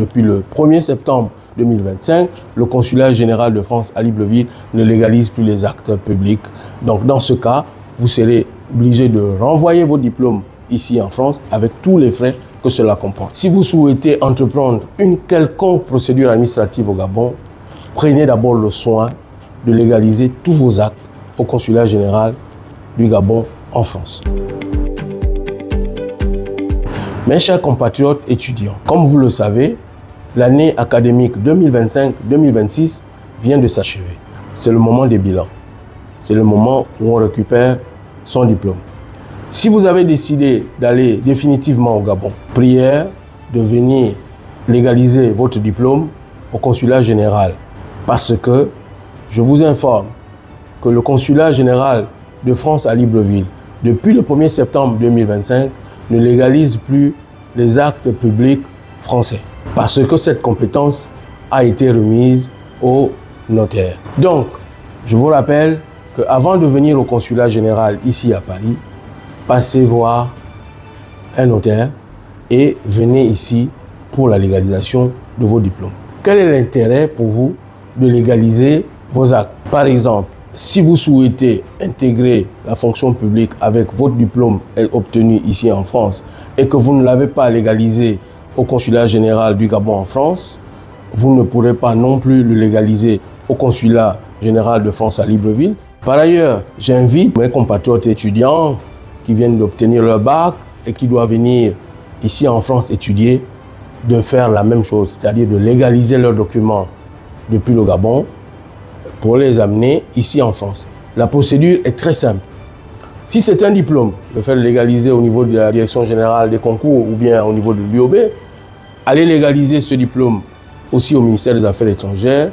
Depuis le 1er septembre 2025, le consulat général de France à Libreville ne légalise plus les actes publics. Donc dans ce cas, vous serez obligé de renvoyer vos diplômes ici en France avec tous les frais que cela comporte. Si vous souhaitez entreprendre une quelconque procédure administrative au Gabon, prenez d'abord le soin de légaliser tous vos actes au consulat général du Gabon en France. Mes chers compatriotes étudiants, comme vous le savez, l'année académique 2025-2026 vient de s'achever. C'est le moment des bilans. C'est le moment où on récupère son diplôme. Si vous avez décidé d'aller définitivement au Gabon, prière de venir légaliser votre diplôme au consulat général. Parce que je vous informe que le consulat général de France à Libreville, depuis le 1er septembre 2025, ne légalise plus les actes publics français. Parce que cette compétence a été remise au notaire. Donc, je vous rappelle qu'avant de venir au consulat général ici à Paris, passez voir un notaire et venez ici pour la légalisation de vos diplômes. Quel est l'intérêt pour vous de légaliser vos actes? Par exemple, si vous souhaitez intégrer la fonction publique avec votre diplôme obtenu ici en France et que vous ne l'avez pas légalisé au consulat général du Gabon en France, vous ne pourrez pas non plus le légaliser au consulat général de France à Libreville. Par ailleurs, j'invite mes compatriotes étudiants qui viennent d'obtenir leur bac et qui doivent venir ici en France étudier, de faire la même chose, c'est-à-dire de légaliser leurs documents depuis le Gabon pour les amener ici en France. La procédure est très simple. Si c'est un diplôme, le faire légaliser au niveau de la Direction générale des concours ou bien au niveau de l'UOB, allez légaliser ce diplôme aussi au ministère des Affaires étrangères,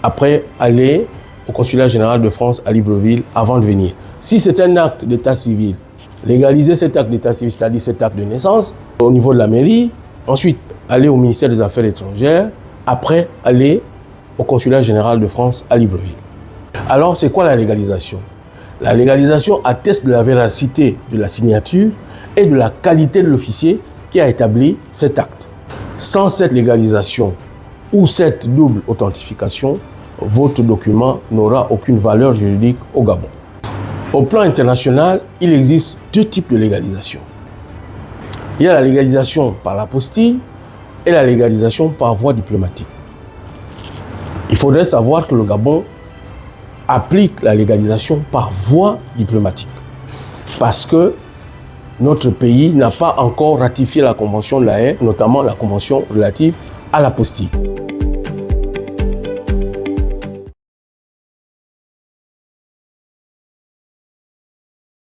après aller au consulat général de France à Libreville avant de venir. Si c'est un acte d'état civil, légalisez cet acte d'état civil, c'est-à-dire cet acte de naissance, au niveau de la mairie, ensuite aller au ministère des Affaires étrangères, après aller au consulat général de France à Libreville. Alors, c'est quoi la légalisation? La légalisation atteste de la véracité de la signature et de la qualité de l'officier qui a établi cet acte. Sans cette légalisation ou cette double authentification, votre document n'aura aucune valeur juridique au Gabon. Au plan international, il existe deux types de légalisation. Il y a la légalisation par l'apostille et la légalisation par voie diplomatique. Il faudrait savoir que le Gabon applique la légalisation par voie diplomatique parce que notre pays n'a pas encore ratifié la Convention de La Haye, notamment la Convention relative à l'apostille.